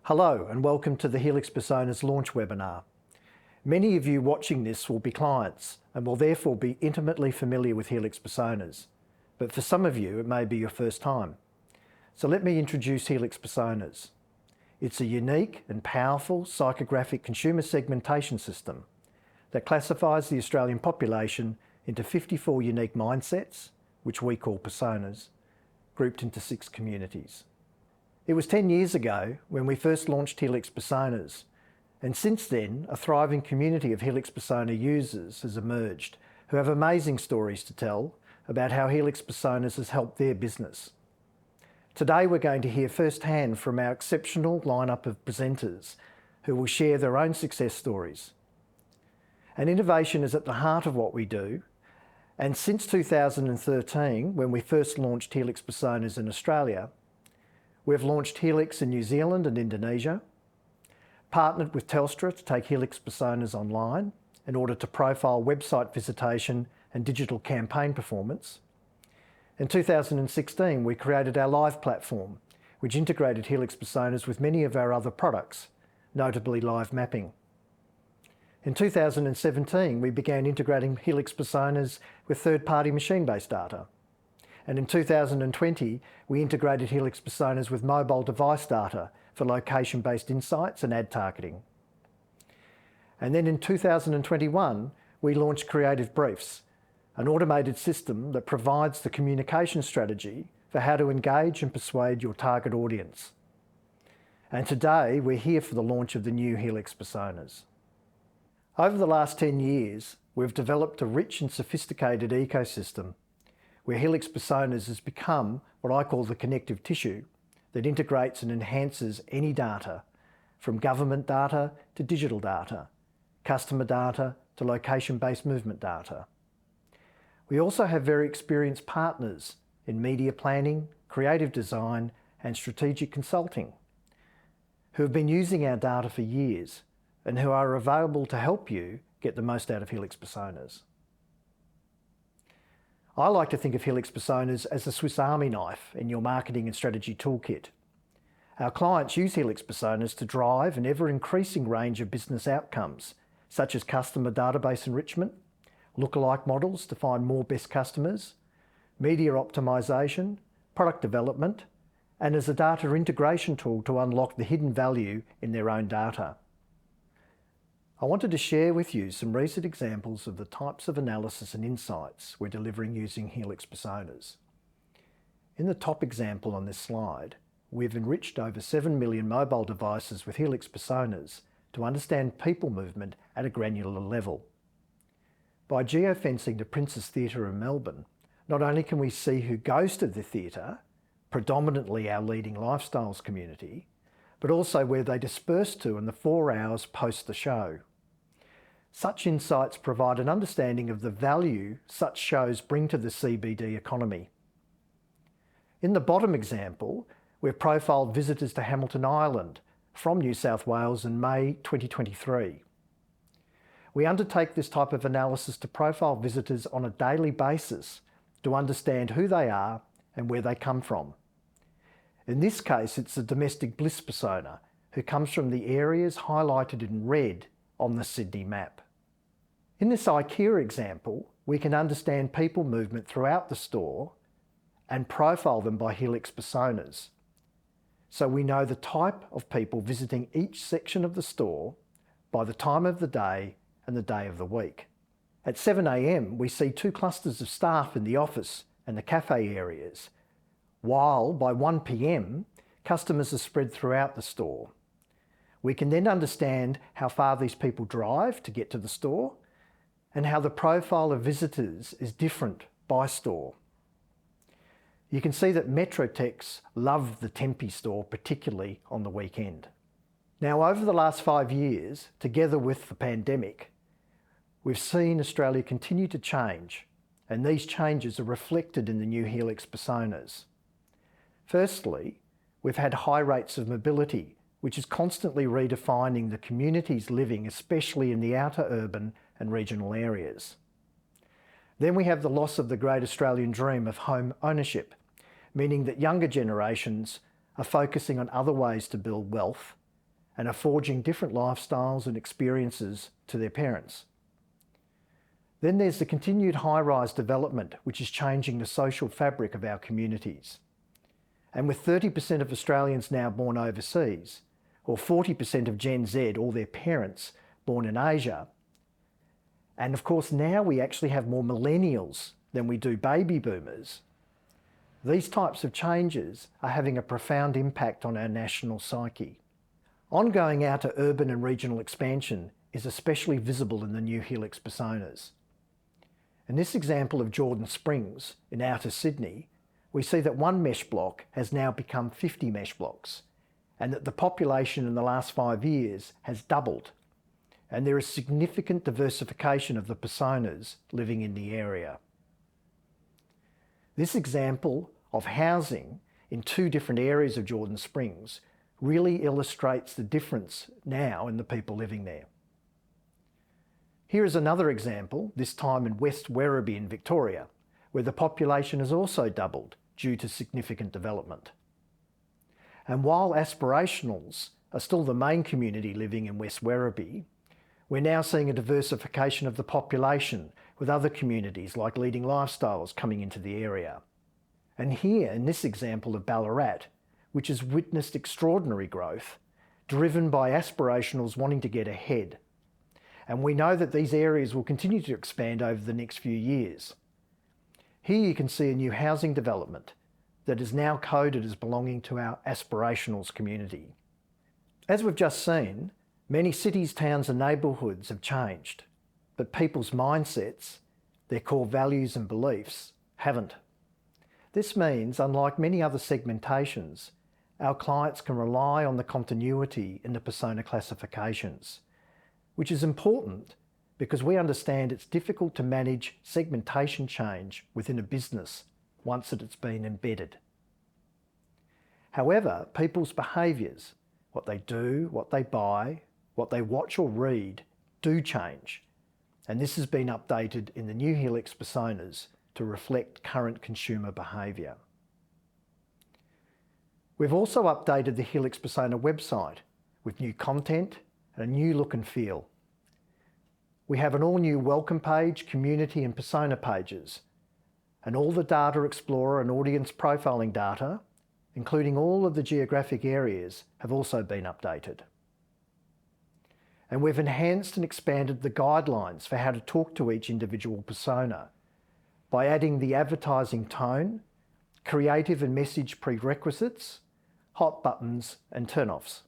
Hello and welcome to the Helix Personas launch webinar. Many of you watching this will be clients and will therefore be intimately familiar with Helix Personas, but for some of you it may be your first time. So let me introduce Helix Personas. It's a unique and powerful psychographic consumer segmentation system that classifies the Australian population into 54 unique mindsets, which we call personas, grouped into 6 communities. It was 10 years ago when we first launched Helix Personas, and since then a thriving community of Helix Persona users has emerged who have amazing stories to tell about how Helix Personas has helped their business. Today we're going to hear firsthand from our exceptional lineup of presenters who will share their own success stories. And innovation is at the heart of what we do, and since 2013, when we first launched Helix Personas in Australia, we've launched Helix in New Zealand and Indonesia, partnered with Telstra to take Helix Personas online in order to profile website visitation and digital campaign performance. In 2016, we created our live platform, which integrated Helix Personas with many of our other products, notably live mapping. In 2017, we began integrating Helix Personas with third-party machine-based data. And in 2020, we integrated Helix Personas with mobile device data for location-based insights and ad targeting. And then in 2021, we launched Creative Briefs, an automated system that provides the communication strategy for how to engage and persuade your target audience. And today, we're here for the launch of the new Helix Personas. Over the last 10 years, we've developed a rich and sophisticated ecosystem where Helix Personas has become what I call the connective tissue that integrates and enhances any data, from government data to digital data, customer data to location-based movement data. We also have very experienced partners in media planning, creative design and strategic consulting who have been using our data for years and who are available to help you get the most out of Helix Personas. I like to think of Helix Personas as the Swiss Army knife in your marketing and strategy toolkit. Our clients use Helix Personas to drive an ever-increasing range of business outcomes, such as customer database enrichment, lookalike models to find more best customers, media optimization, product development, and as a data integration tool to unlock the hidden value in their own data. I wanted to share with you some recent examples of the types of analysis and insights we're delivering using Helix Personas. In the top example on this slide, we've enriched over 7 million mobile devices with Helix Personas to understand people movement at a granular level. By geofencing the Princess Theatre in Melbourne, not only can we see who goes to the theatre, predominantly our leading lifestyles community, but also where they disperse to in the 4 hours post the show. Such insights provide an understanding of the value such shows bring to the CBD economy. In the bottom example, we've profiled visitors to Hamilton Island from New South Wales in May 2023. We undertake this type of analysis to profile visitors on a daily basis to understand who they are and where they come from. In this case, it's a domestic bliss persona who comes from the areas highlighted in red on the Sydney map. In this IKEA example, we can understand people movement throughout the store and profile them by Helix Personas. So we know the type of people visiting each section of the store by the time of the day and the day of the week. At 7 AM, we see 2 clusters of staff in the office and the cafe areas, while by 1 PM, customers are spread throughout the store. We can then understand how far these people drive to get to the store and how the profile of visitors is different by store. You can see that Metrotechs love the Tempe store, particularly on the weekend. Now, over the last 5 years, together with the pandemic, we've seen Australia continue to change, and these changes are reflected in the new Helix Personas. Firstly, we've had high rates of mobility, which is constantly redefining the communities living, especially in the outer urban and regional areas. Then we have the loss of the great Australian dream of home ownership, meaning that younger generations are focusing on other ways to build wealth and are forging different lifestyles and experiences to their parents. Then there's the continued high-rise development, which is changing the social fabric of our communities. And with 30% of Australians now born overseas, or 40% of Gen Z or their parents born in Asia, and of course now we actually have more millennials than we do baby boomers, these types of changes are having a profound impact on our national psyche. Ongoing outer urban and regional expansion is especially visible in the new Helix personas. In this example of Jordan Springs in outer Sydney, we see that one mesh block has now become 50 mesh blocks, and that the population in the last 5 years has doubled, and there is significant diversification of the personas living in the area. This example of housing in 2 different areas of Jordan Springs really illustrates the difference now in the people living there. Here is another example, this time in West Werribee in Victoria, where the population has also doubled due to significant development. And while aspirationals are still the main community living in West Werribee, we're now seeing a diversification of the population with other communities like Leading Lifestyles coming into the area. And here in this example of Ballarat, which has witnessed extraordinary growth, driven by aspirationals wanting to get ahead. And we know that these areas will continue to expand over the next few years. Here you can see a new housing development that is now coded as belonging to our aspirationals community. As we've just seen, many cities, towns and neighbourhoods have changed, but people's mindsets, their core values and beliefs, haven't. This means, unlike many other segmentations, our clients can rely on the continuity in the persona classifications, which is important because we understand it's difficult to manage segmentation change within a business once it's been embedded. However, people's behaviours, what they do, what they buy, what they watch or read, do change, and this has been updated in the new Helix personas to reflect current consumer behaviour. We've also updated the Helix persona website with new content and a new look and feel. We have an all-new welcome page, community and persona pages, and all the Data Explorer and audience profiling data, including all of the geographic areas, have also been updated. And we've enhanced and expanded the guidelines for how to talk to each individual persona by adding the advertising tone, creative and message prerequisites, hot buttons and turn-offs.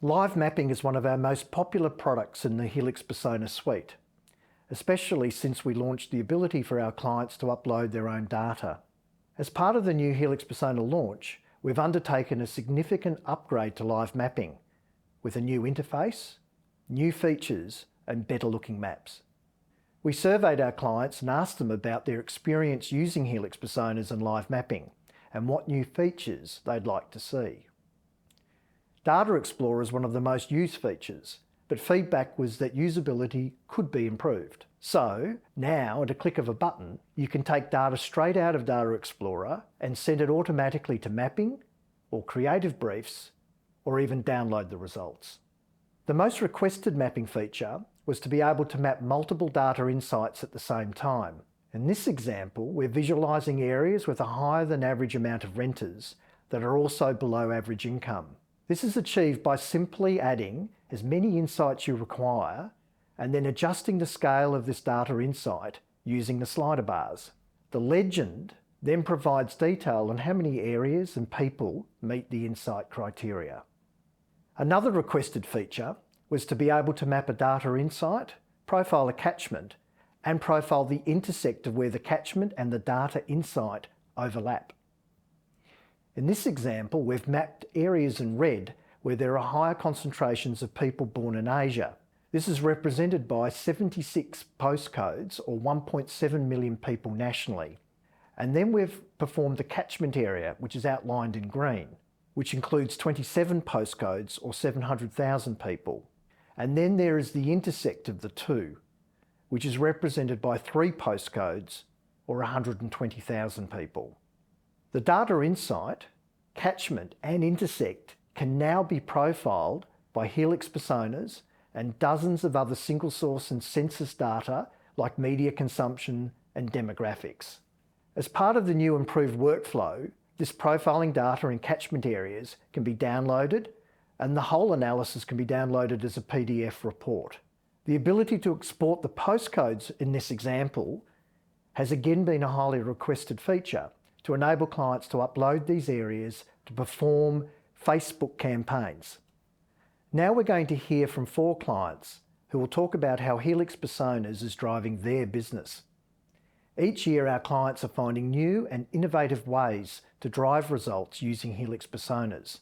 Live mapping is one of our most popular products in the Helix Persona suite, especially since we launched the ability for our clients to upload their own data. As part of the new Helix Persona launch, we've undertaken a significant upgrade to live mapping with a new interface, new features and better looking maps. We surveyed our clients and asked them about their experience using Helix Personas and live mapping and what new features they'd like to see. Data Explorer is one of the most used features, but feedback was that usability could be improved. So now, at a click of a button, you can take data straight out of Data Explorer and send it automatically to mapping or creative briefs, or even download the results. The most requested mapping feature was to be able to map multiple data insights at the same time. In this example, we're visualising areas with a higher than average amount of renters that are also below average income. This is achieved by simply adding as many insights you require and then adjusting the scale of this data insight using the slider bars. The legend then provides detail on how many areas and people meet the insight criteria. Another requested feature was to be able to map a data insight, profile a catchment, and profile the intersect of where the catchment and the data insight overlap. In this example, we've mapped areas in red where there are higher concentrations of people born in Asia. This is represented by 76 postcodes or 1.7 million people nationally. And then we've performed the catchment area, which is outlined in green, which includes 27 postcodes or 700,000 people. And then there is the intersect of the two, which is represented by 3 postcodes or 120,000 people. The data insight, catchment and intersect can now be profiled by Helix Personas and dozens of other single source and census data like media consumption and demographics. As part of the new improved workflow, this profiling data in catchment areas can be downloaded, and the whole analysis can be downloaded as a PDF report. The ability to export the postcodes in this example has again been a highly requested feature to enable clients to upload these areas to perform Facebook campaigns. Now we're going to hear from 4 clients who will talk about how Helix Personas is driving their business. Each year our clients are finding new and innovative ways to drive results using Helix Personas.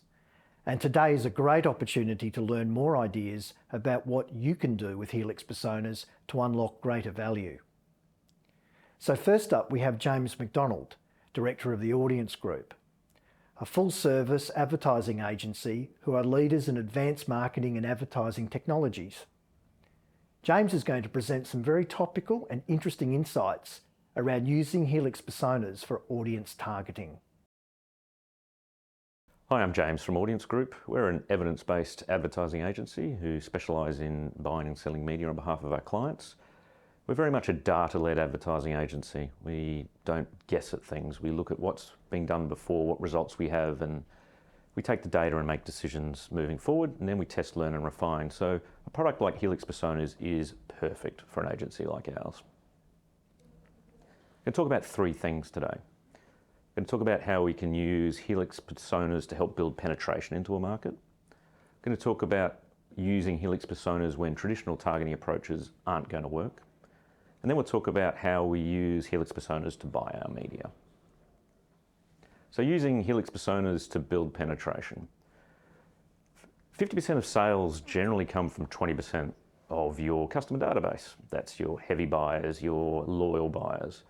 And today is a great opportunity to learn more ideas about what you can do with Helix Personas to unlock greater value. So first up, we have James McDonald, Director of the Audience Group, a full-service advertising agency who are leaders in advanced marketing and advertising technologies. James is going to present some very topical and interesting insights around using Helix Personas for audience targeting. Hi, I'm James from Audience Group. We're an evidence-based advertising agency who specialise in buying and selling media on behalf of our clients. We're very much a data-led advertising agency. We don't guess at things. We look at what's being done before, what results we have, and we take the data and make decisions moving forward, and then we test, learn and refine. So a product like Helix Personas is perfect for an agency like ours. I'm going to talk about 3 things today. I'm going to talk about how we can use Helix Personas to help build penetration into a market. I'm going to talk about using Helix Personas when traditional targeting approaches aren't going to work. And then we'll talk about how we use Helix Personas to buy our media. So using Helix Personas to build penetration. 50% of sales generally come from 20% of your customer database. That's your heavy buyers, your loyal buyers.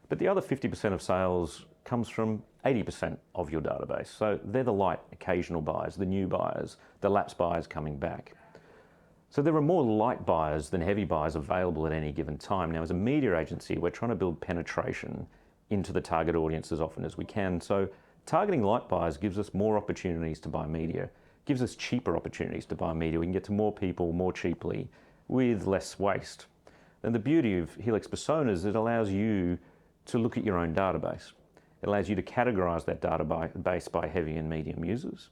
But the other 50% of sales comes from 80% of your database. So they're the light occasional buyers, the new buyers, the lapsed buyers coming back. So there are more light buyers than heavy buyers available at any given time. Now, as a media agency, we're trying to build penetration into the target audience as often as we can. So targeting light buyers gives us more opportunities to buy media, gives us cheaper opportunities to buy media. We can get to more people more cheaply with less waste. And the beauty of Helix Personas is it allows you to look at your own database. It allows you to categorize that database by heavy and medium users.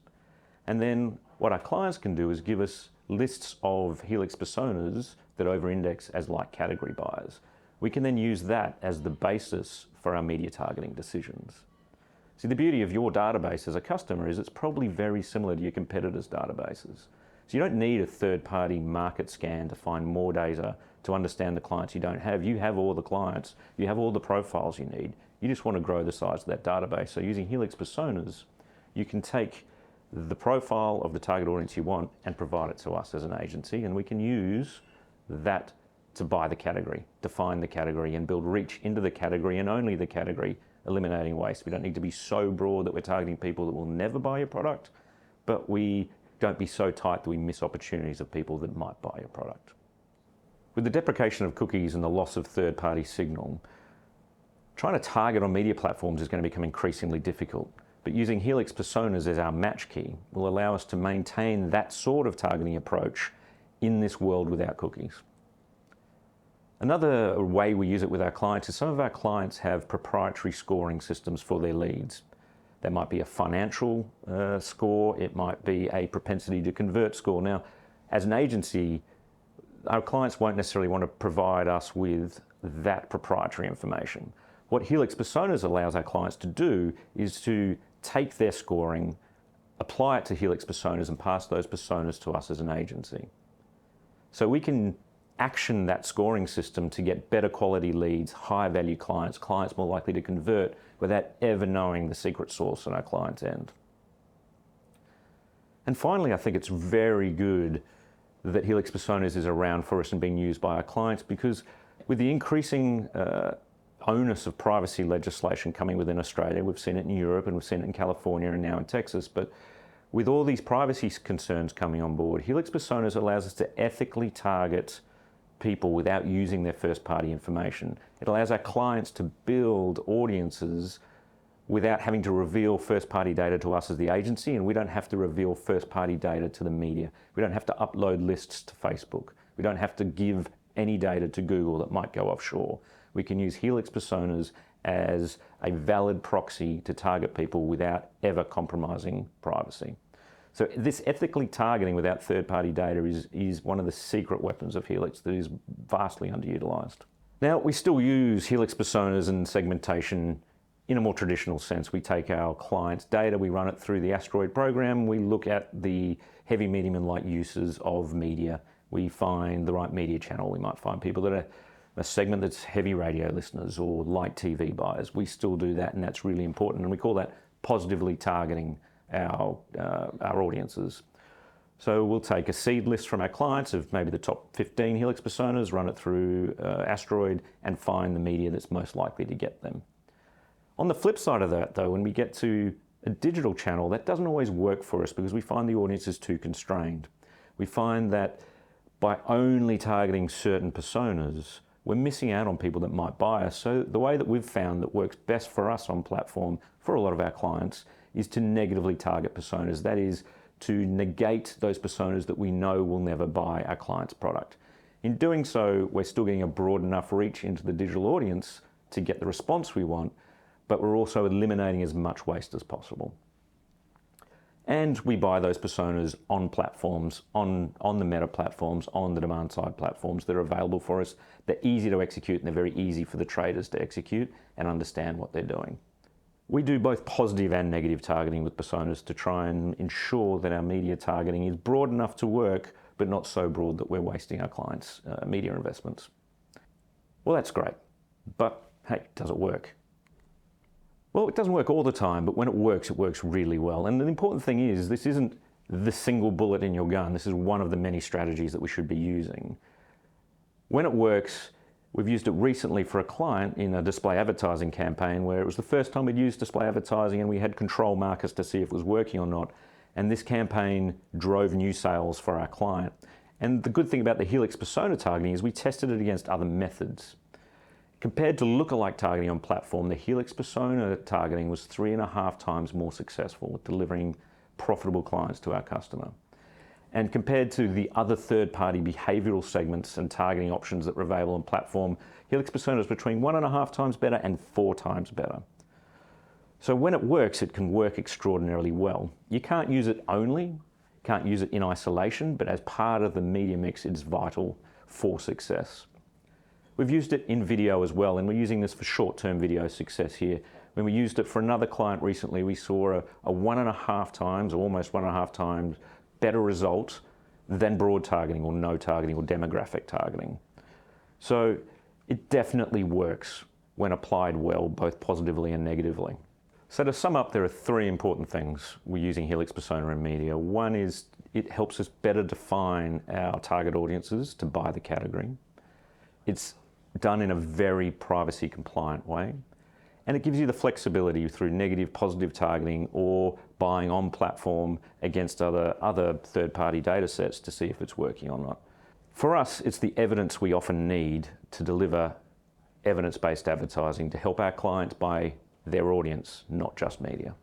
And then what our clients can do is give us lists of Helix Personas that over-index as like category buyers. We can then use that as the basis for our media targeting decisions. See, the beauty of your database as a customer is it's probably very similar to your competitors' databases. So you don't need a third-party market scan to find more data to understand the clients you don't have. You have all the clients, you have all the profiles you need. You just want to grow the size of that database. So using Helix Personas, you can take the profile of the target audience you want and provide it to us as an agency, and we can use that to buy the category, define the category and build reach into the category and only the category, eliminating waste. We don't need to be so broad that we're targeting people that will never buy your product, but we don't be so tight that we miss opportunities of people that might buy your product. With the deprecation of cookies and the loss of third-party signal, trying to target on media platforms is going to become increasingly difficult. But using Helix Personas as our match key will allow us to maintain that sort of targeting approach in this world without cookies. Another way we use it with our clients is some of our clients have proprietary scoring systems for their leads. There might be a financial score, it might be a propensity to convert score. Now, as an agency, our clients won't necessarily want to provide us with that proprietary information. What Helix Personas allows our clients to do is to take their scoring, apply it to Helix Personas and pass those personas to us as an agency. So we can action that scoring system to get better quality leads, higher value clients, clients more likely to convert without ever knowing the secret sauce on our client's end. And finally, I think it's very good that Helix Personas is around for us and being used by our clients, because with the increasing onus of privacy legislation coming within Australia, we've seen it in Europe and we've seen it in California and now in Texas, but with all these privacy concerns coming on board, Helix Personas allows us to ethically target people without using their first-party information. It allows our clients to build audiences without having to reveal first-party data to us as the agency, and we don't have to reveal first-party data to the media. We don't have to upload lists to Facebook. We don't have to give any data to Google that might go offshore. We can use Helix Personas as a valid proxy to target people without ever compromising privacy. So this ethically targeting without third-party data is one of the secret weapons of Helix that is vastly underutilized. Now, we still use Helix Personas and segmentation in a more traditional sense. We take our clients' data, we run it through the Asteroid program, we look at the heavy, medium and light uses of media. We find the right media channel. We might find people that are a segment that's heavy radio listeners or light TV buyers. We still do that, and that's really important. And we call that positively targeting our audiences. So we'll take a seed list from our clients of maybe the top 15 Helix Personas, run it through Asteroid, and find the media that's most likely to get them. On the flip side of that, though, when we get to a digital channel, that doesn't always work for us because we find the audience is too constrained. We find that by only targeting certain personas, we're missing out on people that might buy us. So the way that we've found that works best for us on platform, for a lot of our clients, is to negatively target personas. That is, to negate those personas that we know will never buy our client's product. In doing so, we're still getting a broad enough reach into the digital audience to get the response we want, but we're also eliminating as much waste as possible. And we buy those personas on platforms, on the Meta platforms, on the demand side platforms that are available for us. They're easy to execute and they're very easy for the traders to execute and understand what they're doing. We do both positive and negative targeting with personas to try and ensure that our media targeting is broad enough to work, but not so broad that we're wasting our clients' media investments. Well, that's great, but hey, does it work? Well, it doesn't work all the time, but when it works really well. And the important thing is, this isn't the single bullet in your gun. This is one of the many strategies that we should be using. When it works, we've used it recently for a client in a display advertising campaign where it was the first time we'd used display advertising and we had control markers to see if it was working or not. And this campaign drove new sales for our client. And the good thing about the Helix Persona targeting is we tested it against other methods. Compared to lookalike targeting on platform, the Helix Persona targeting was 3.5 times more successful with delivering profitable clients to our customer. And compared to the other third-party behavioral segments and targeting options that were available on platform, Helix Persona is between 1.5 times better and 4 times better. So when it works, it can work extraordinarily well. You can't use it only, can't use it in isolation, but as part of the media mix, it's vital for success. We've used it in video as well, and we're using this for short-term video success here. When we used it for another client recently, we saw a 1.5 times, or almost 1.5 times, better result than broad targeting or no targeting or demographic targeting. So it definitely works when applied well, both positively and negatively. So to sum up, there are 3 important things we're using Helix Persona in media. One is it helps us better define our target audiences to buy the category. It's done in a very privacy compliant way. And it gives you the flexibility through negative, positive targeting or buying on platform against other third-party data sets to see if it's working or not. For us, it's the evidence we often need to deliver evidence-based advertising to help our clients buy their audience, not just media.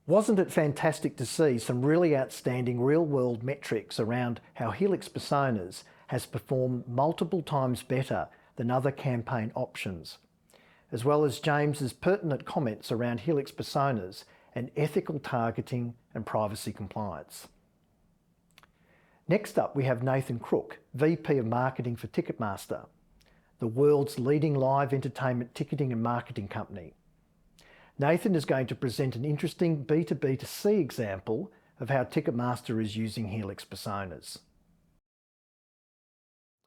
Wasn't it fantastic to see some really outstanding real-world metrics around how Helix Personas has performed multiple times better than other campaign options, as well as James's pertinent comments around Helix Personas and ethical targeting and privacy compliance. Next up, we have Nathan Crook, VP of Marketing for Ticketmaster, the world's leading live entertainment ticketing and marketing company. Nathan is going to present an interesting B2B2C example of how Ticketmaster is using Helix Personas.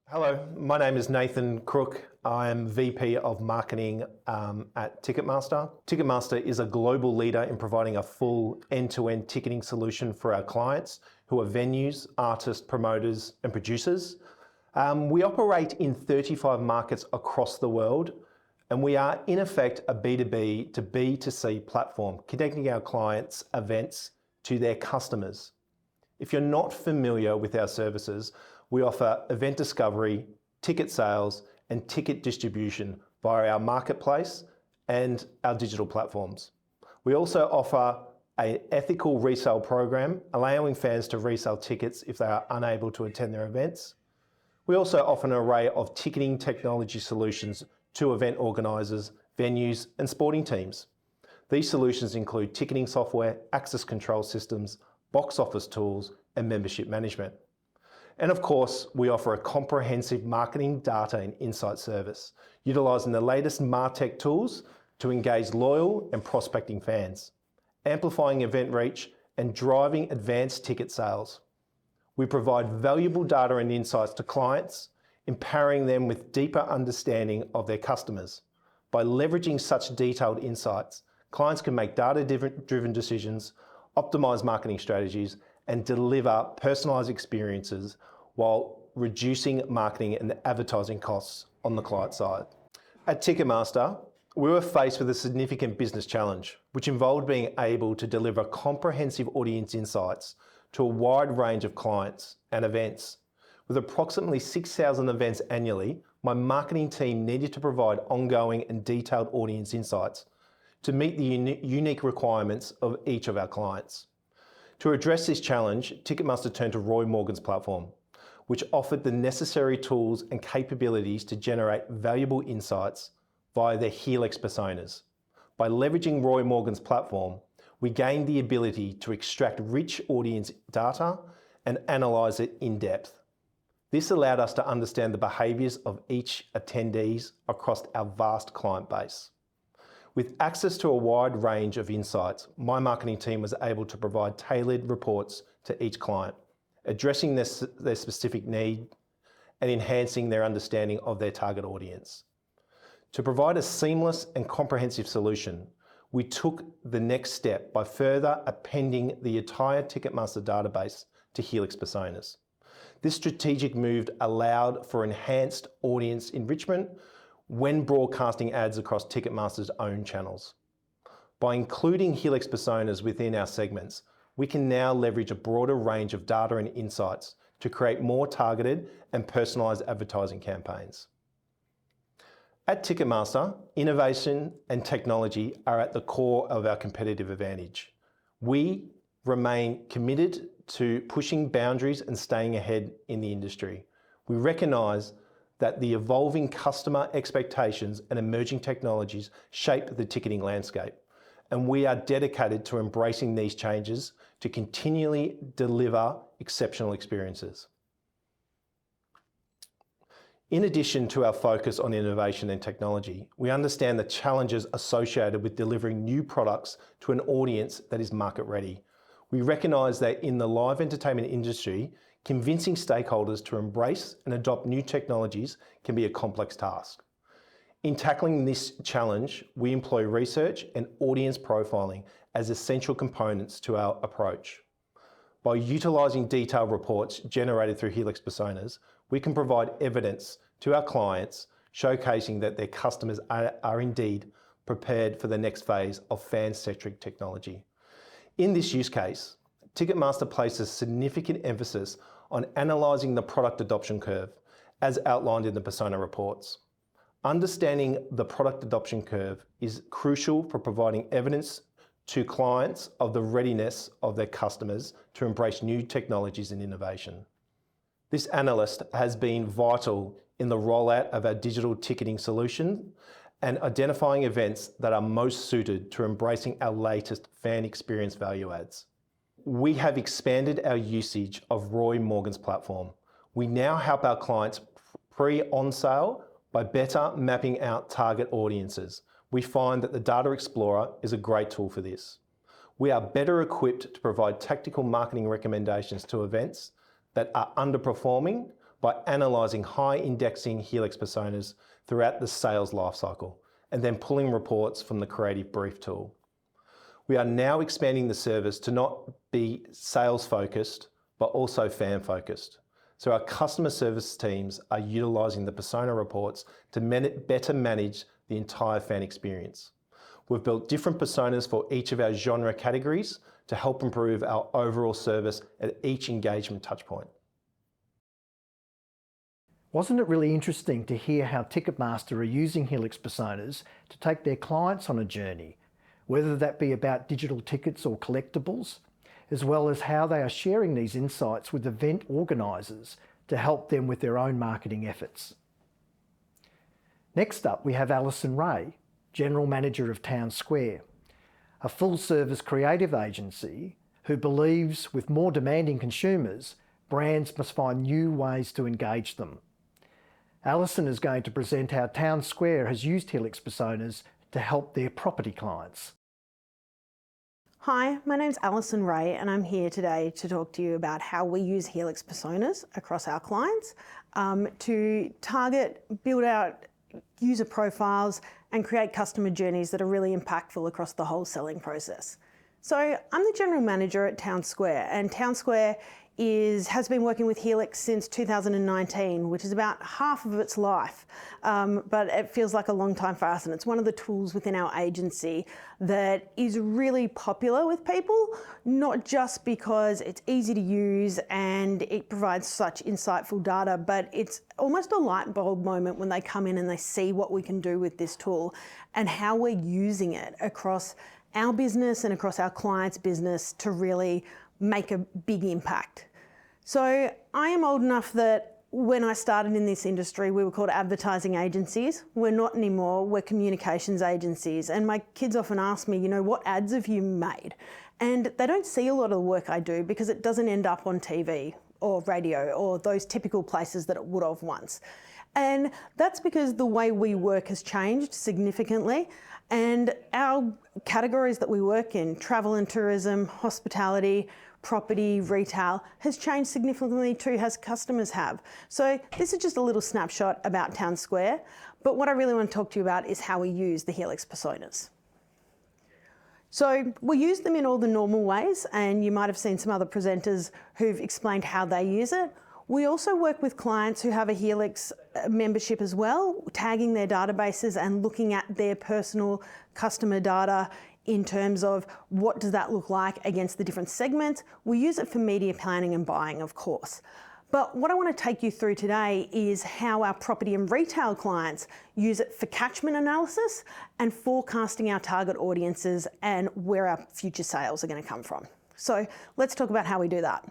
Hello, my name is Nathan Crook. I am VP of Marketing at Ticketmaster. Ticketmaster is a global leader in providing a full end-to-end ticketing solution for our clients who are venues, artists, promoters and producers. We operate in 35 markets across the world, and we are in effect a B2B to B2C platform, connecting our clients' events to their customers. If you're not familiar with our services, we offer event discovery, ticket sales, and ticket distribution via our marketplace and our digital platforms. We also offer an ethical resale program, allowing fans to resell tickets if they are unable to attend their events. We also offer an array of ticketing technology solutions to event organisers, venues and sporting teams. These solutions include ticketing software, access control systems, box office tools and membership management. And of course, we offer a comprehensive marketing data and insight service, utilising the latest MarTech tools to engage loyal and prospecting fans, amplifying event reach and driving advanced ticket sales. We provide valuable data and insights to clients, empowering them with deeper understanding of their customers. By leveraging such detailed insights, clients can make data-driven decisions, optimise marketing strategies, and deliver personalised experiences while reducing marketing and advertising costs on the client side. At Ticketmaster, we were faced with a significant business challenge, which involved being able to deliver comprehensive audience insights to a wide range of clients and events. With approximately 6,000 events annually, my marketing team needed to provide ongoing and detailed audience insights to meet the unique requirements of each of our clients. To address this challenge, Ticketmaster turned to Roy Morgan's platform, which offered the necessary tools and capabilities to generate valuable insights via their Helix personas. By leveraging Roy Morgan's platform, we gained the ability to extract rich audience data and analyse it in depth. This allowed us to understand the behaviours of each attendees across our vast client base. With access to a wide range of insights, my marketing team was able to provide tailored reports to each client, addressing their specific need and enhancing their understanding of their target audience. To provide a seamless and comprehensive solution, we took the next step by further appending the entire Ticketmaster database to Helix personas. This strategic move allowed for enhanced audience enrichment when broadcasting ads across Ticketmaster's own channels. By including Helix personas within our segments, we can now leverage a broader range of data and insights to create more targeted and personalised advertising campaigns. At Ticketmaster, innovation and technology are at the core of our competitive advantage. We remain committed to pushing boundaries and staying ahead in the industry. We recognise that the evolving customer expectations and emerging technologies shape the ticketing landscape, and we are dedicated to embracing these changes to continually deliver exceptional experiences. In addition to our focus on innovation and technology, we understand the challenges associated with delivering new products to an audience that is market ready. We recognise that in the live entertainment industry, convincing stakeholders to embrace and adopt new technologies can be a complex task. In tackling this challenge, we employ research and audience profiling as essential components to our approach. By utilising detailed reports generated through Helix personas, we can provide evidence to our clients showcasing that their customers are indeed prepared for the next phase of fan-centric technology. In this use case, Ticketmaster places significant emphasis on analysing the product adoption curve, as outlined in the persona reports. Understanding the product adoption curve is crucial for providing evidence to clients of the readiness of their customers to embrace new technologies and innovation. This analyst has been vital in the rollout of our digital ticketing solution and identifying events that are most suited to embracing our latest fan experience value adds. We have expanded our usage of Roy Morgan's platform. We now help our clients pre-on sale by better mapping out target audiences. We find that the Data Explorer is a great tool for this. We are better equipped to provide tactical marketing recommendations to events that are underperforming by analysing high indexing Helix personas throughout the sales lifecycle and then pulling reports from the Creative Brief tool. We are now expanding the service to not be sales focused, but also fan focused. So our customer service teams are utilising the persona reports to better manage the entire fan experience. We've built different personas for each of our genre categories to help improve our overall service at each engagement touchpoint. Wasn't it really interesting to hear how Ticketmaster are using Helix personas to take their clients on a journey, whether that be about digital tickets or collectibles, as well as how they are sharing these insights with event organisers to help them with their own marketing efforts. Next up, we have Alison Ray, General Manager of Town Square, a full-service creative agency who believes with more demanding consumers, brands must find new ways to engage them. Alison is going to present how Town Square has used Helix personas to help their property clients. Hi, my name's Alison Ray and I'm here today to talk to you about how we use Helix personas across our clients to target, build out user profiles and create customer journeys that are really impactful across the whole selling process. So I'm the General Manager at Town Square, and Town Square has been working with Helix since 2019, which is about half of its life, but it feels like a long time for us, and it's one of the tools within our agency that is really popular with people, not just because it's easy to use and it provides such insightful data, but it's almost a light bulb moment when they come in and they see what we can do with this tool and how we're using it across our business and across our clients' business to really make a big impact. So I am old enough that when I started in this industry, we were called advertising agencies. We're not anymore, we're communications agencies. And my kids often ask me, what ads have you made? And they don't see a lot of the work I do because it doesn't end up on TV or radio or those typical places that it would have once. And that's because the way we work has changed significantly. And our categories that we work in, travel and tourism, hospitality, property, retail, has changed significantly too as customers have. So this is just a little snapshot about Town Square, but what I really want to talk to you about is how we use the Helix personas. So we use them in all the normal ways, and you might have seen some other presenters who've explained how they use it. We also work with clients who have a Helix membership as well, tagging their databases and looking at their personal customer data in terms of what does that look like against the different segments. We use it for media planning and buying, of course. But what I want to take you through today is how our property and retail clients use it for catchment analysis and forecasting our target audiences and where our future sales are going to come from. So let's talk about how we do that.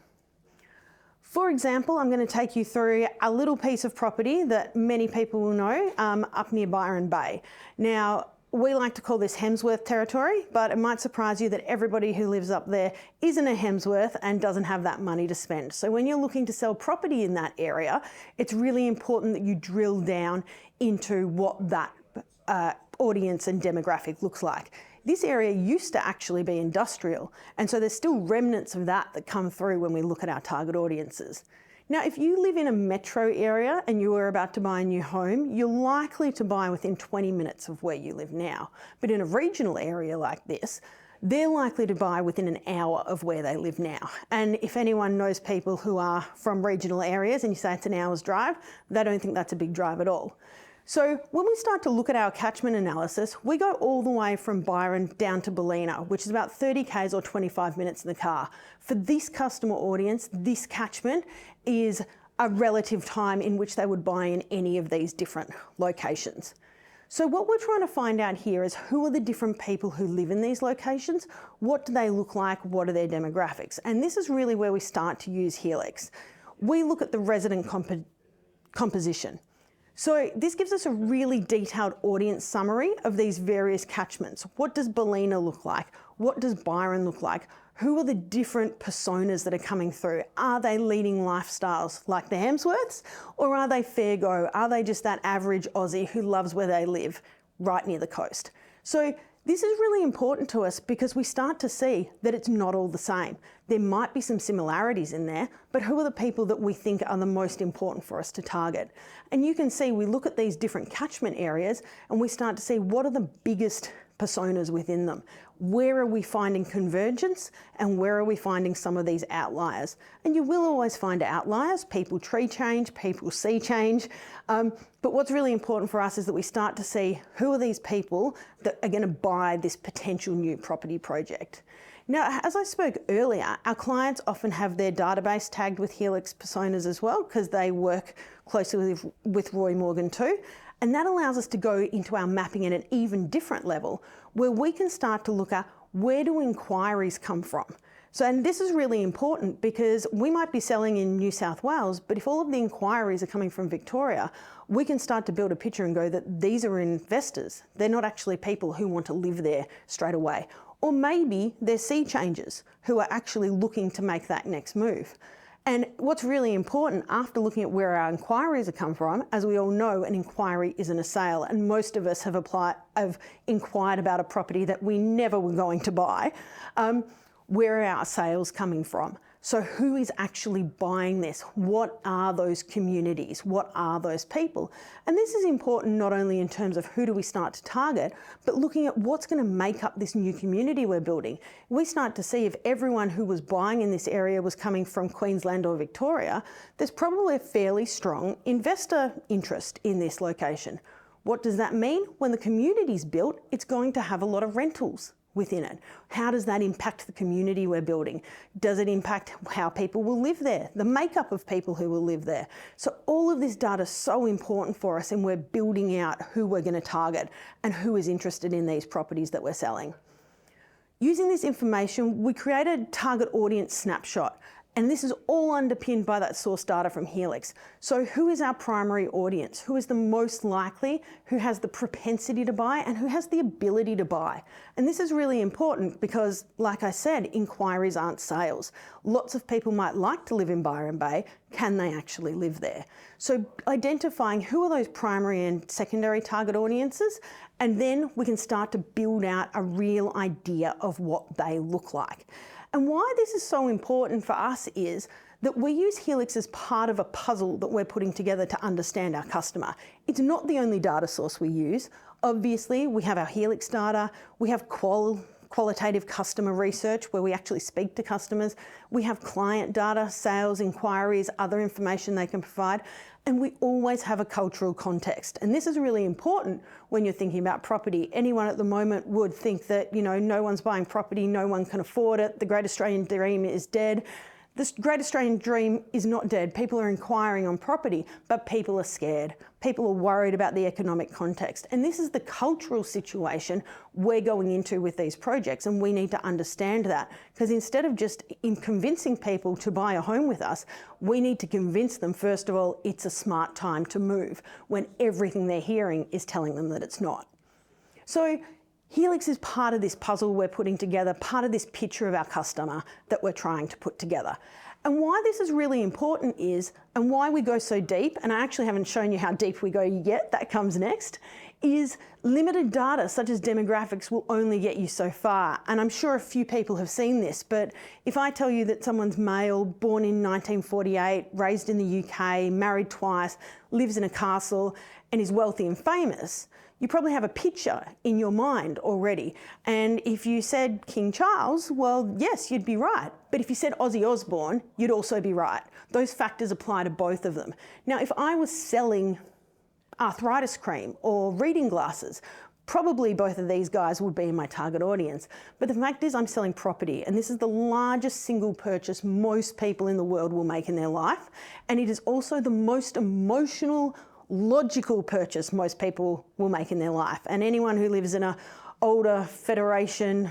For example, I'm going to take you through a little piece of property that many people will know up near Byron Bay. Now, we like to call this Hemsworth territory, but it might surprise you that everybody who lives up there isn't a Hemsworth and doesn't have that money to spend. So when you're looking to sell property in that area, it's really important that you drill down into what that audience and demographic looks like. This area used to actually be industrial, and so there's still remnants of that come through when we look at our target audiences. Now, if you live in a metro area and you are about to buy a new home, you're likely to buy within 20 minutes of where you live now. But in a regional area like this, they're likely to buy within an hour of where they live now. And if anyone knows people who are from regional areas and you say it's an hour's drive, they don't think that's a big drive at all. So when we start to look at our catchment analysis, we go all the way from Byron down to Ballina, which is about 30 k's or 25 minutes in the car. For this customer audience, this catchment is a relative time in which they would buy in any of these different locations. So what we're trying to find out here is who are the different people who live in these locations? What do they look like? What are their demographics? And this is really where we start to use Helix. We look at the resident composition. So this gives us a really detailed audience summary of these various catchments. What does Ballina look like? What does Byron look like? Who are the different personas that are coming through? Are they leading lifestyles like the Hemsworths? Or are they fair go? Are they just that average Aussie who loves where they live right near the coast? So this is really important to us because we start to see that it's not all the same. There might be some similarities in there, but who are the people that we think are the most important for us to target? And you can see we look at these different catchment areas and we start to see what are the biggest personas within them. Where are we finding convergence and where are we finding some of these outliers? And you will always find outliers. People tree change, people sea change. But what's really important for us is that we start to see who are these people that are going to buy this potential new property project. Now, as I spoke earlier, our clients often have their database tagged with Helix personas as well, because they work closely with Roy Morgan too. And that allows us to go into our mapping at an even different level, where we can start to look at where do inquiries come from. So, and this is really important because we might be selling in New South Wales, but if all of the inquiries are coming from Victoria, we can start to build a picture and go that these are investors. They're not actually people who want to live there straight away. Or maybe they're sea changers who are actually looking to make that next move. And what's really important after looking at where our inquiries have come from, as we all know, an inquiry isn't a sale, and most of us have inquired about a property that we never were going to buy. Where are our sales coming from? So who is actually buying this? What are those communities? What are those people? And this is important not only in terms of who do we start to target, but looking at what's going to make up this new community we're building. We start to see if everyone who was buying in this area was coming from Queensland or Victoria, there's probably a fairly strong investor interest in this location. What does that mean? When the community's built, it's going to have a lot of rentals within it. How does that impact the community we're building? Does it impact how people will live there? The makeup of people who will live there? So all of this data is so important for us, and we're building out who we're going to target and who is interested in these properties that we're selling. Using this information, we created a target audience snapshot. And this is all underpinned by that source data from Helix. So who is our primary audience? Who is the most likely, who has the propensity to buy, and who has the ability to buy? And this is really important because, like I said, inquiries aren't sales. Lots of people might like to live in Byron Bay. Can they actually live there? So identifying who are those primary and secondary target audiences, and then we can start to build out a real idea of what they look like. And why this is so important for us is that we use Helix as part of a puzzle that we're putting together to understand our customer. It's not the only data source we use. Obviously, we have our Helix data, we have qualitative customer research where we actually speak to customers, we have client data, sales, inquiries, other information they can provide, and we always have a cultural context. And this is really important when you're thinking about property. Anyone at the moment would think that, no one's buying property, no one can afford it, the Great Australian Dream is dead. The Great Australian Dream is not dead. People are inquiring on property, but people are scared. People are worried about the economic context. And this is the cultural situation we're going into with these projects, and we need to understand that. Because instead of just convincing people to buy a home with us, we need to convince them, first of all, it's a smart time to move, when everything they're hearing is telling them that it's not. So Helix is part of this puzzle we're putting together, part of this picture of our customer that we're trying to put together. And why this is really important is, and why we go so deep, and I actually haven't shown you how deep we go yet, that comes next, is limited data such as demographics will only get you so far. And I'm sure a few people have seen this, but if I tell you that someone's male, born in 1948, raised in the UK, married twice, lives in a castle, and is wealthy and famous, you probably have a picture in your mind already. And if you said King Charles, well, yes, you'd be right. But if you said Ozzy Osbourne, you'd also be right. Those factors apply to both of them. Now, if I was selling arthritis cream or reading glasses, probably both of these guys would be in my target audience. But the fact is I'm selling property, and this is the largest single purchase most people in the world will make in their life. And it is also the most emotional, logical purchase most people will make in their life. And anyone who lives in an older Federation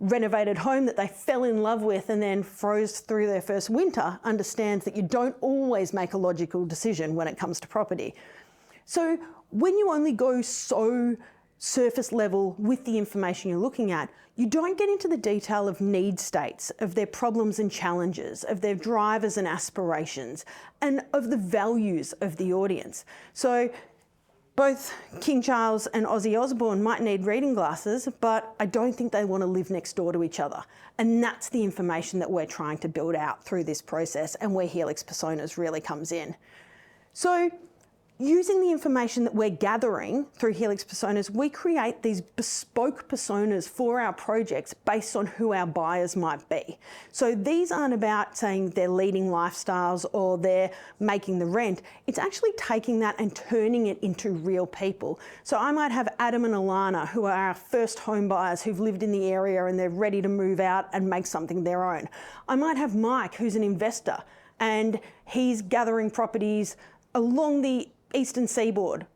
renovated home that they fell in love with and then froze through their first winter understands that you don't always make a logical decision when it comes to property. So when you only go so surface level with the information you're looking at, you don't get into the detail of need states, of their problems and challenges, of their drivers and aspirations, and of the values of the audience. So both King Charles and Ozzy Osbourne might need reading glasses, but I don't think they want to live next door to each other. And that's the information that we're trying to build out through this process, and where Helix Personas really comes in. So using the information that we're gathering through Helix Personas, we create these bespoke personas for our projects based on who our buyers might be. So these aren't about saying they're leading lifestyles or they're making the rent. It's actually taking that and turning it into real people. So I might have Adam and Alana, who are our first home buyers who've lived in the area and they're ready to move out and make something their own. I might have Mike, who's an investor, and he's gathering properties along the eastern seaboard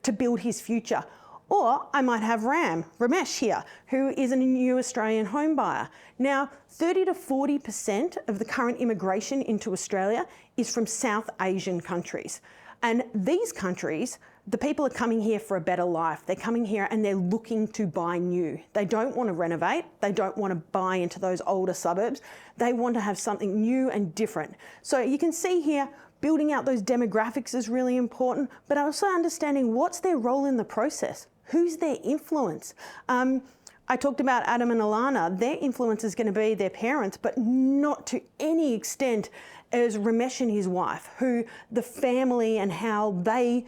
to build his future. Or I might have Ramesh here, who is a new Australian home buyer. Now, 30 to 40% of the current immigration into Australia is from South Asian countries. And these countries, the people are coming here for a better life. They're coming here and they're looking to buy new. They don't want to renovate. They don't want to buy into those older suburbs. They want to have something new and different. So you can see here, building out those demographics is really important, but also understanding what's their role in the process. Who's their influence? I talked about Adam and Alana. Their influence is going to be their parents, but not to any extent as Ramesh and his wife, who the family and how they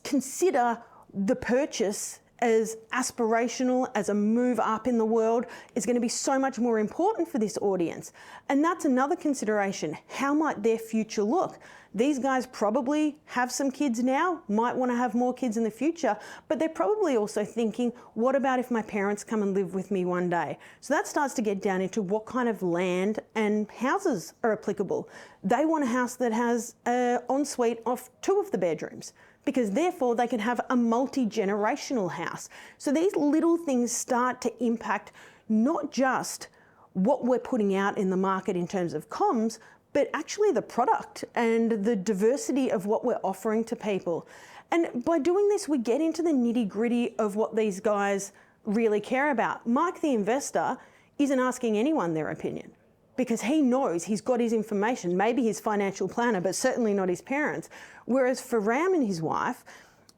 consider the purchase as aspirational, as a move up in the world, is going to be so much more important for this audience. And that's another consideration. How might their future look? These guys probably have some kids now, might want to have more kids in the future, but they're probably also thinking, what about if my parents come and live with me one day? So that starts to get down into what kind of land and houses are applicable. They want a house that has an ensuite of 2 of the bedrooms, because therefore they can have a multi-generational house. So these little things start to impact not just what we're putting out in the market in terms of comms, but actually the product and the diversity of what we're offering to people. And by doing this, we get into the nitty-gritty of what these guys really care about. Mike, the investor, isn't asking anyone their opinion, because he knows he's got his information, maybe his financial planner, but certainly not his parents. Whereas for Ram and his wife,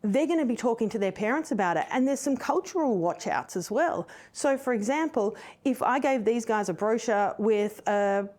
they're going to be talking to their parents about it. And there's some cultural watch outs as well. So for example, if I gave these guys a brochure with a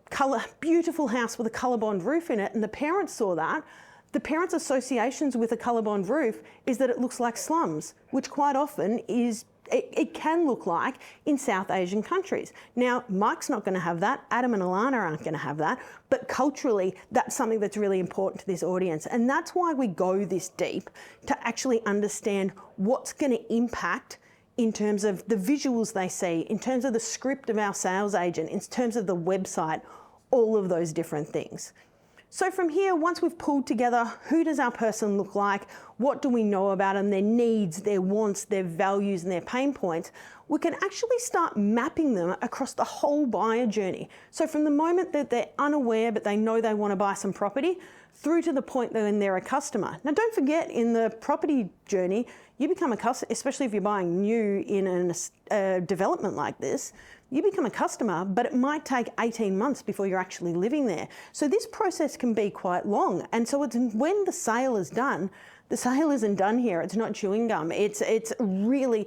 beautiful house with a ColourBond roof in it, and the parents saw that, the parents' associations with a ColourBond roof is that it looks like slums, which quite often is it can look like in South Asian countries. Now, Mike's not going to have that. Adam and Alana aren't going to have that. But culturally, that's something that's really important to this audience. And that's why we go this deep, to actually understand what's going to impact in terms of the visuals they see, in terms of the script of our sales agent, in terms of the website, all of those different things. So from here, once we've pulled together who does our person look like, what do we know about them, their needs, their wants, their values and their pain points, we can actually start mapping them across the whole buyer journey. So from the moment that they're unaware but they know they want to buy some property, through to the point when they're a customer. Now don't forget, in the property journey, you become a customer, especially if you're buying new in a development like this, you become a customer, but it might take 18 months before you're actually living there. So this process can be quite long. And so it's when the sale is done, the sale isn't done here, it's not chewing gum, it's really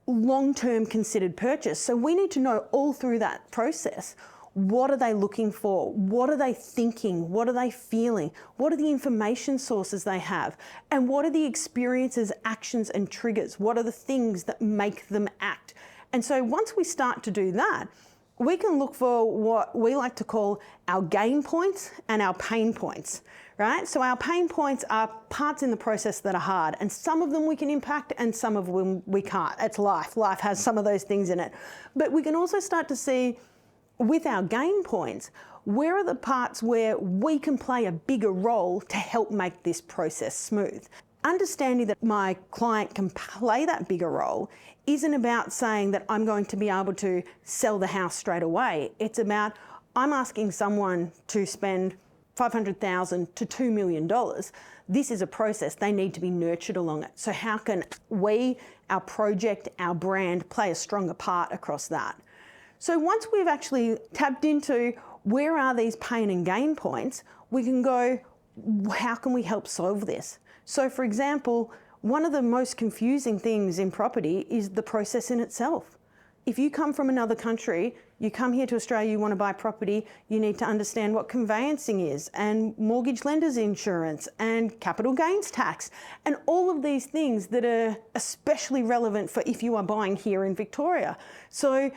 long-term considered purchase. So we need to know all through that process, what are they looking for? What are they thinking? What are they feeling? What are the information sources they have? And what are the experiences, actions, and triggers? What are the things that make them act? And so once we start to do that, we can look for what we like to call our gain points and our pain points, right? So our pain points are parts in the process that are hard, and some of them we can impact and some of them we can't. It's life. Life has some of those things in it. But we can also start to see with our gain points, where are the parts where we can play a bigger role to help make this process smooth? Understanding that my client can play that bigger role isn't about saying that I'm going to be able to sell the house straight away. It's about I'm asking someone to spend $500,000 to $2 million. This is a process. They need to be nurtured along it. So how can we, our project, our brand, play a stronger part across that? So once we've actually tapped into where are these pain and gain points, we can go, how can we help solve this? So for example, one of the most confusing things in property is the process in itself. if you come from another country, you come here to Australia, you want to buy property, you need to understand what conveyancing is and mortgage lenders insurance and capital gains tax and all of these things that are especially relevant for if you are buying here in Victoria. So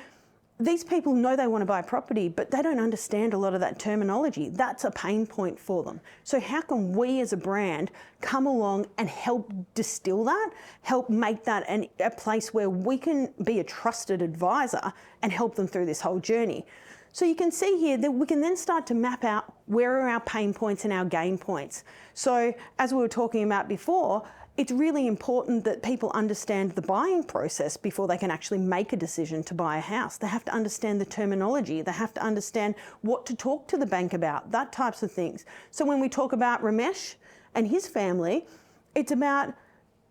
these people know they want to buy property, but they don't understand a lot of that terminology. That's a pain point for them. So how can we as a brand come along and help distill that, help make that a place where we can be a trusted advisor and help them through this whole journey? So you can see here that we can then start to map out where are our pain points and our gain points. So as we were talking about before, it's really important that people understand the buying process before they can actually make a decision to buy a house. They have to understand the terminology. They have to understand what to talk to the bank about, that types of things. So when we talk about Ramesh and his family, it's about,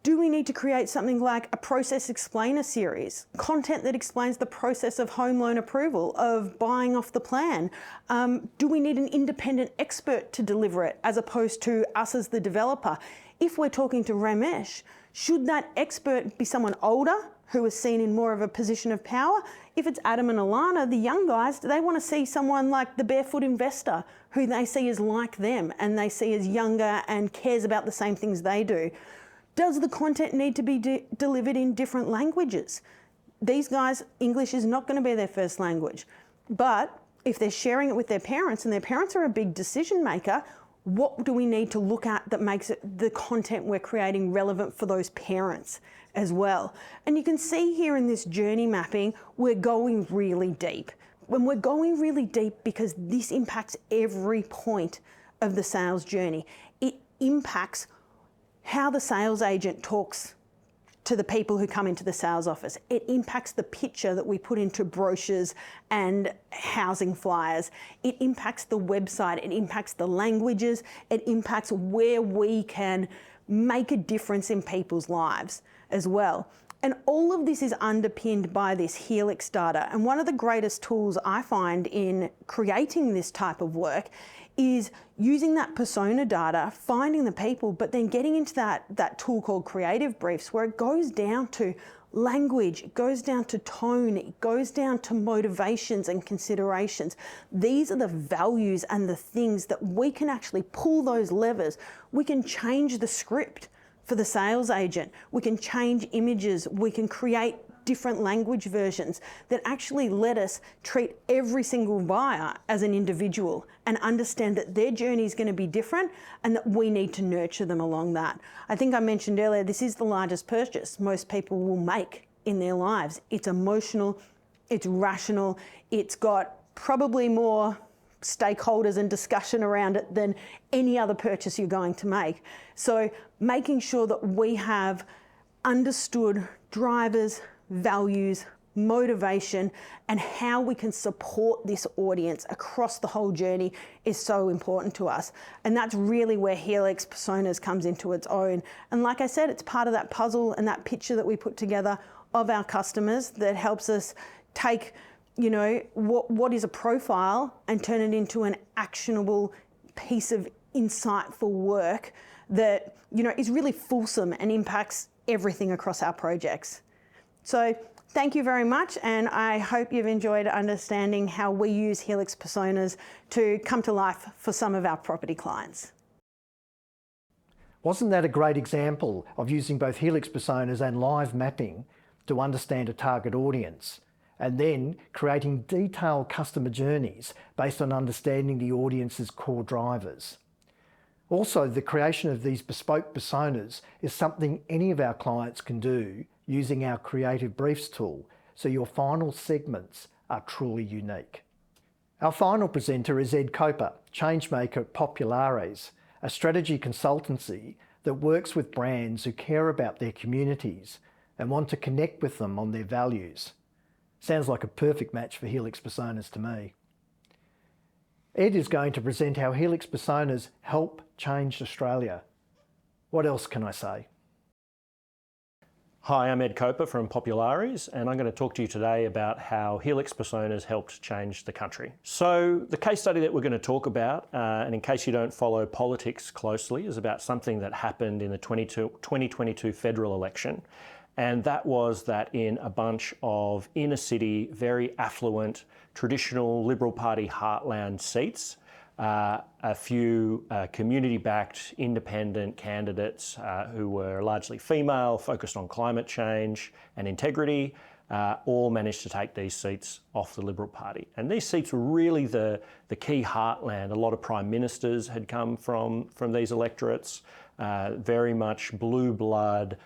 do we need to create something like a process explainer series, content that explains the process of home loan approval, of buying off the plan? Do we need an independent expert to deliver it as opposed to us as the developer? If we're talking to Ramesh, should that expert be someone older who is seen in more of a position of power? If it's Adam and Alana, the young guys, do they want to see someone like the Barefoot Investor who they see as like them and they see as younger and cares about the same things they do? Does the content need to be delivered in different languages? These guys, English is not going to be their first language. But if they're sharing it with their parents and their parents are a big decision maker, what do we need to look at that makes the content we're creating relevant for those parents as well? And you can see here in this journey mapping, we're going really deep. When we're going really deep because this impacts every point of the sales journey. It impacts how the sales agent talks to the people who come into the sales office. It impacts the picture that we put into brochures and housing flyers. It impacts the website. It impacts the languages. It impacts where we can make a difference in people's lives as well. And all of this is underpinned by this Helix data. And one of the greatest tools I find in creating this type of work is using that persona data, finding the people, but then getting into that tool called Creative Briefs, where it goes down to language, it goes down to tone, it goes down to motivations and considerations. These are the values and the things that we can actually pull those levers. We can change the script for the sales agent. We can change images. We can create different language versions that actually let us treat every single buyer as an individual and understand that their journey is going to be different and that we need to nurture them along that. I think I mentioned earlier, this is the largest purchase most people will make in their lives. It's emotional, it's rational, it's got probably more stakeholders and discussion around it than any other purchase you're going to make. So making sure that we have understood drivers, values, motivation, and how we can support this audience across the whole journey is so important to us. And that's really where Helix Personas comes into its own. And like I said, it's part of that puzzle and that picture that we put together of our customers that helps us take, you know, what is a profile and turn it into an actionable piece of insightful work that, you know, is really fulsome and impacts everything across our projects. So thank you very much, and I hope you've enjoyed understanding how we use Helix Personas to come to life for some of our property clients. Wasn't that a great example of using both Helix Personas and live mapping to understand a target audience, and then creating detailed customer journeys based on understanding the audience's core drivers? Also, the creation of these bespoke personas is something any of our clients can do using our Creative Briefs tool, so your final segments are truly unique. Our final presenter is Ed Coper, changemaker at Populares, a strategy consultancy that works with brands who care about their communities and want to connect with them on their values. Sounds like a perfect match for Helix Personas to me. Ed is going to present how Helix Personas help change Australia. What else can I say? Hi, I'm Ed Coper from Populares, and I'm going to talk to you today about how Helix Personas helped change the country. So the case study that we're going to talk about, and in case you don't follow politics closely, is about something that happened in the 2022 federal election. And that was that in a bunch of inner city, very affluent, traditional Liberal Party heartland seats, a few community-backed independent candidates who were largely female, focused on climate change and integrity, all managed to take these seats off the Liberal Party. And these seats were really the key heartland. A lot of prime ministers had come from these electorates, very much blue blood,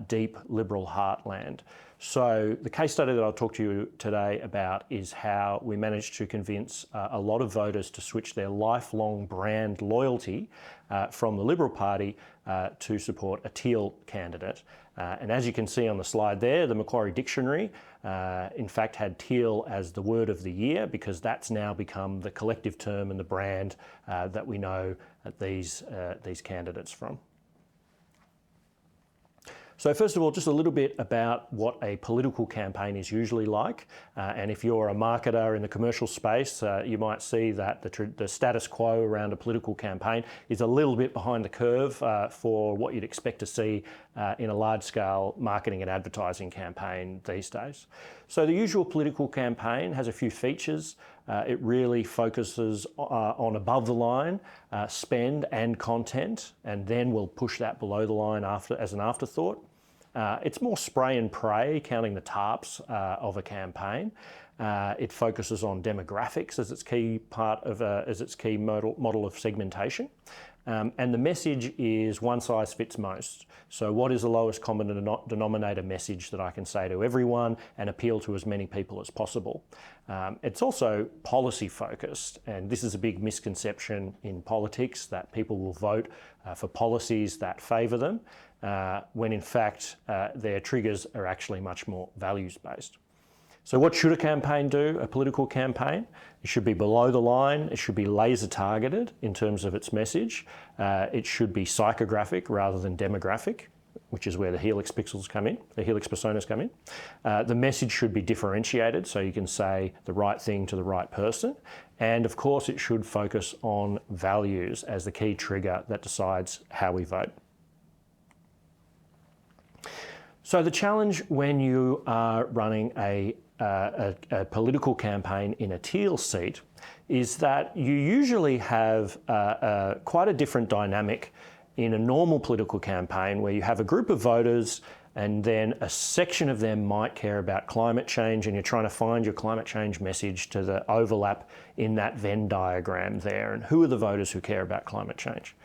deep Liberal heartland. So the case study that I'll talk to you today about is how we managed to convince a lot of voters to switch their lifelong brand loyalty from the Liberal Party to support a Teal candidate. And as you can see on the slide there, the Macquarie Dictionary in fact had Teal as the word of the year, because that's now become the collective term and the brand that we know these candidates from. So first of all, just a little bit about what a political campaign is usually like. And if you're a marketer in the commercial space, you might see that the status quo around a political campaign is a little bit behind the curve for what you'd expect to see in a large-scale marketing and advertising campaign these days. So the usual political campaign has a few features. It really focuses on above the line spend and content, and then we'll push that below the line as an afterthought. It's more spray and pray, counting the tarps of a campaign. It focuses on demographics as its key model of segmentation. And the message is one size fits most. So what is the lowest common denominator message that I can say to everyone and appeal to as many people as possible? It's also policy focused, and this is a big misconception in politics, that people will vote for policies that favour them, when in fact their triggers are actually much more values based. So what should a campaign do, a political campaign? It should be below the line, it should be laser targeted in terms of its message, it should be psychographic rather than demographic, which is where the Helix pixels come in, the Helix personas come in. The message should be differentiated, so you can say the right thing to the right person. And of course it should focus on values as the key trigger that decides how we vote. So the challenge when you are running a political campaign in a Teal seat is that you usually have quite a different dynamic in a normal political campaign, where you have a group of voters and then a section of them might care about climate change, and you're trying to find your climate change message to the overlap in that Venn diagram there, and who are the voters who care about climate change.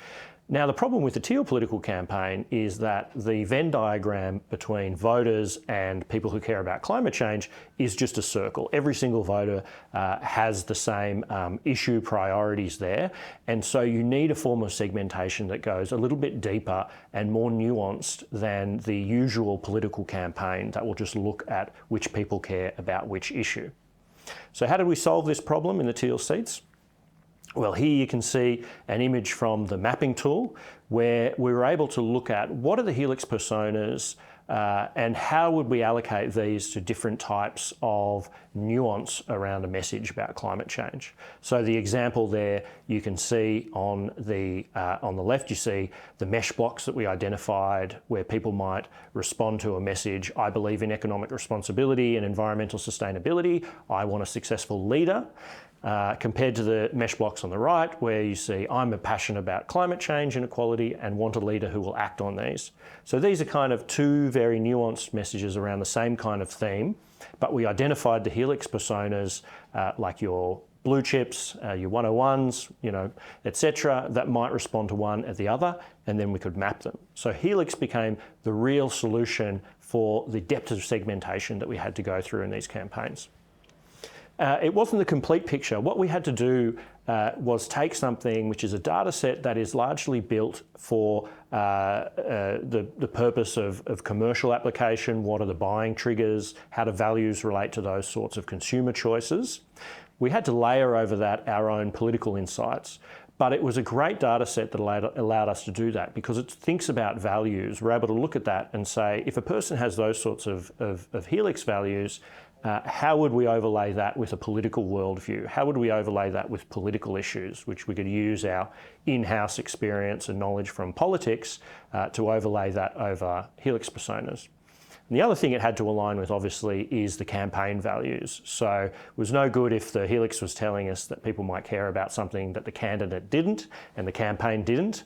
Now, the problem with the Teal political campaign is that the Venn diagram between voters and people who care about climate change is just a circle. Every single voter has the same issue priorities there, and so you need a form of segmentation that goes a little bit deeper and more nuanced than the usual political campaign that will just look at which people care about which issue. So how did we solve this problem in the Teal seats? Well, here you can see an image from the mapping tool where we were able to look at what are the Helix personas and how would we allocate these to different types of nuance around a message about climate change. So the example there you can see on the left, you see the mesh blocks that we identified where people might respond to a message, I believe in economic responsibility and environmental sustainability, I want a successful leader. Compared to the mesh blocks on the right, where you see I'm passionate about climate change and equality and want a leader who will act on these. So these are kind of two very nuanced messages around the same kind of theme, but we identified the Helix personas like your blue chips, your 101s, etc., that might respond to one or the other, and then we could map them. So Helix became the real solution for the depth of segmentation that we had to go through in these campaigns. It wasn't the complete picture. What we had to do was take something which is a data set that is largely built for the purpose of commercial application, what are the buying triggers, how do values relate to those sorts of consumer choices. We had to layer over that our own political insights. But it was a great data set that allowed us to do that because it thinks about values. We're able to look at that and say, if a person has those sorts of Helix values, how would we overlay that with a political worldview? How would we overlay that with political issues, which we could use our in-house experience and knowledge from politics to overlay that over Helix personas? And the other thing it had to align with, obviously, is the campaign values. So it was no good if the Helix was telling us that people might care about something that the candidate didn't and the campaign didn't.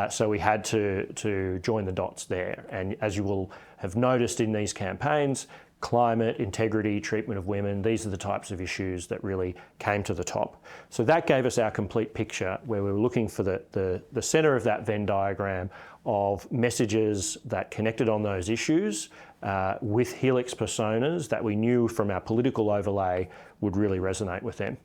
So we had to join the dots there. And as you will have noticed in these campaigns, climate, integrity, treatment of women, these are the types of issues that really came to the top. So that gave us our complete picture, where we were looking for the centre of that Venn diagram of messages that connected on those issues with Helix personas that we knew from our political overlay would really resonate with them.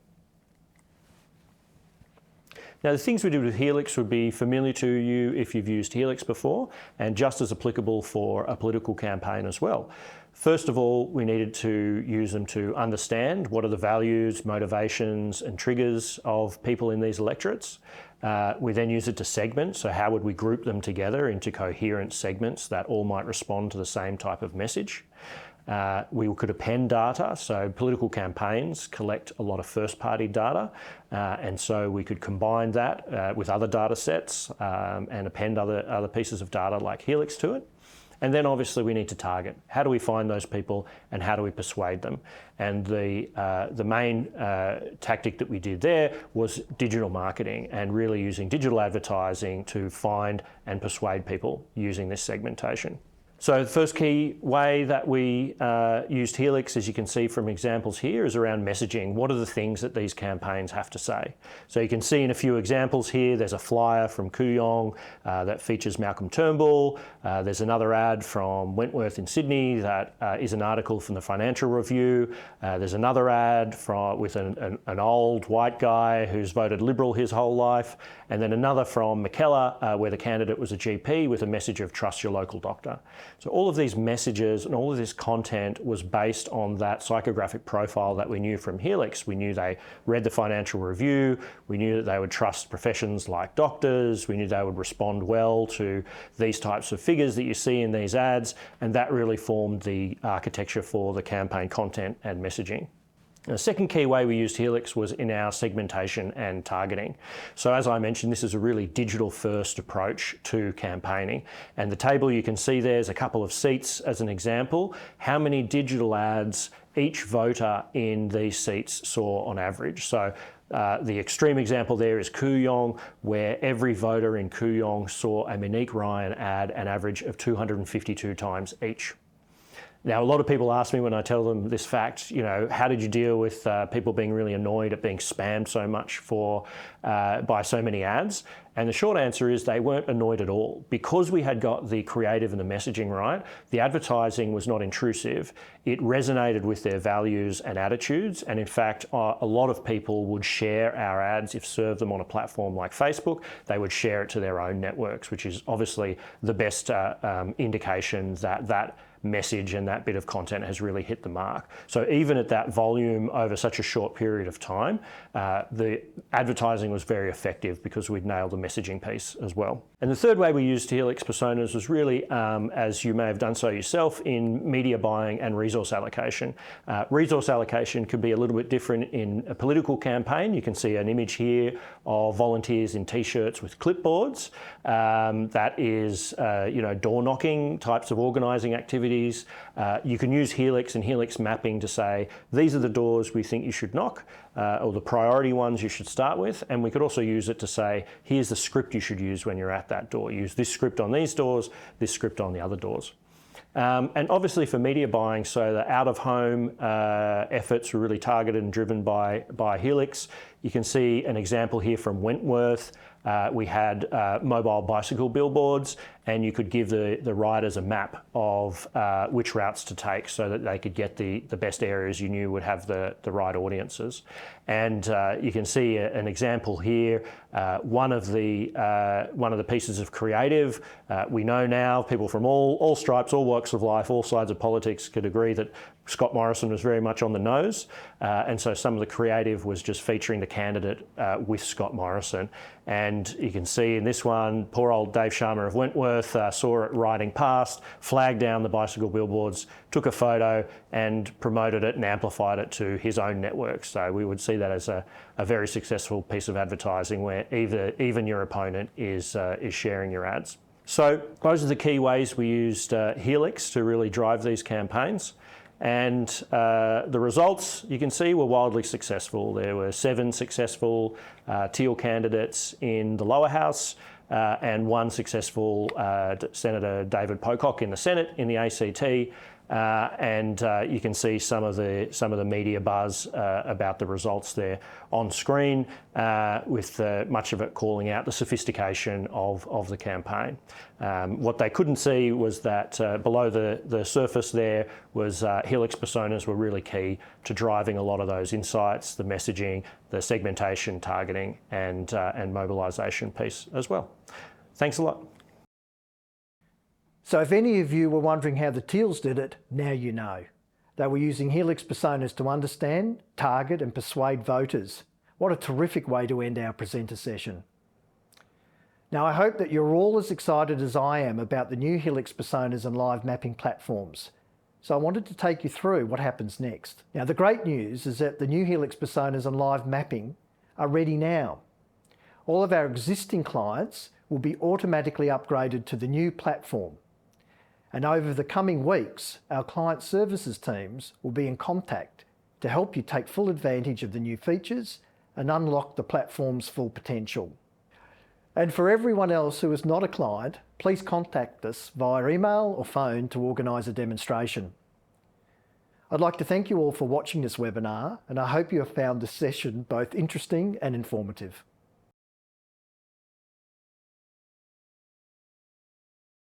Now, the things we did with Helix would be familiar to you if you've used Helix before, and just as applicable for a political campaign as well. First of all, we needed to use them to understand what are the values, motivations and triggers of people in these electorates. We then use it to segment, so how would we group them together into coherent segments that all might respond to the same type of message. We could append data, so political campaigns collect a lot of first-party data, and so we could combine that with other data sets and append other pieces of data like Helix to it. And then obviously we need to target. How do we find those people and how do we persuade them? And the main tactic that we did there was digital marketing and really using digital advertising to find and persuade people using this segmentation. So the first key way that we used Helix, as you can see from examples here, is around messaging. What are the things that these campaigns have to say? So you can see in a few examples here, there's a flyer from Kooyong that features Malcolm Turnbull. There's another ad from Wentworth in Sydney that is an article from the Financial Review. There's another ad with an old white guy who's voted Liberal his whole life. And then another from Mackellar where the candidate was a GP with a message of trust your local doctor. So all of these messages and all of this content was based on that psychographic profile that we knew from Helix. We knew they read the Financial Review, we knew that they would trust professions like doctors, we knew they would respond well to these types of figures that you see in these ads, and that really formed the architecture for the campaign content and messaging. The second key way we used Helix was in our segmentation and targeting. So as I mentioned, this is a really digital-first approach to campaigning. And the table you can see there is a couple of seats as an example. How many digital ads each voter in these seats saw on average. So the extreme example there is Kooyong, where every voter in Kooyong saw a Monique Ryan ad an average of 252 times each. Now, a lot of people ask me when I tell them this fact, you know, how did you deal with people being really annoyed at being spammed so much by so many ads? And the short answer is they weren't annoyed at all. Because we had got the creative and the messaging right, the advertising was not intrusive. It resonated with their values and attitudes. And in fact, a lot of people would share our ads if served them on a platform like Facebook. They would share it to their own networks, which is obviously the best indication that message and that bit of content has really hit the mark. So even at that volume over such a short period of time, the advertising was very effective because we'd nailed the messaging piece as well. And the third way we used Helix personas was really, as you may have done so yourself, in media buying and resource allocation. Resource allocation could be a little bit different in a political campaign. You can see an image here of volunteers in t-shirts with clipboards. That is, door knocking types of organising activities. You can use Helix and Helix mapping to say, these are the doors we think you should knock, or the priority ones you should start with. And we could also use it to say, here's the script you should use when you're at that door. Use this script on these doors, this script on the other doors. And obviously for media buying, so the out-of-home efforts were really targeted and driven by Helix. You can see an example here from Wentworth. We had mobile bicycle billboards, and you could give the riders a map of which routes to take so that they could get the best areas you knew would have the right audiences. And you can see an example here. One of the pieces of creative. We know now people from all stripes, all walks of life, all sides of politics could agree that Scott Morrison was very much on the nose. And so some of the creative was just featuring the candidate with Scott Morrison. And you can see in this one, poor old Dave Sharma of Wentworth saw it riding past, flagged down the bicycle billboards, took a photo and promoted it and amplified it to his own network. So we would see that as a very successful piece of advertising where even your opponent is sharing your ads. So those are the key ways we used Helix to really drive these campaigns. And the results, you can see, were wildly successful. There were 7 successful Teal candidates in the lower house and 1 successful Senator David Pocock in the Senate in the ACT. And you can see some of the media buzz about the results there on screen, with much of it calling out the sophistication of the campaign. What they couldn't see was that below the surface there was Helix personas were really key to driving a lot of those insights, the messaging, the segmentation, targeting, and mobilisation piece as well. Thanks a lot. So if any of you were wondering how the Teals did it, now you know. They were using Helix personas to understand, target and persuade voters. What a terrific way to end our presenter session. Now I hope that you're all as excited as I am about the new Helix personas and live mapping platforms. So I wanted to take you through what happens next. Now the great news is that the new Helix personas and live mapping are ready now. All of our existing clients will be automatically upgraded to the new platform. And over the coming weeks, our client services teams will be in contact to help you take full advantage of the new features and unlock the platform's full potential. And for everyone else who is not a client, please contact us via email or phone to organise a demonstration. I'd like to thank you all for watching this webinar, and I hope you have found this session both interesting and informative.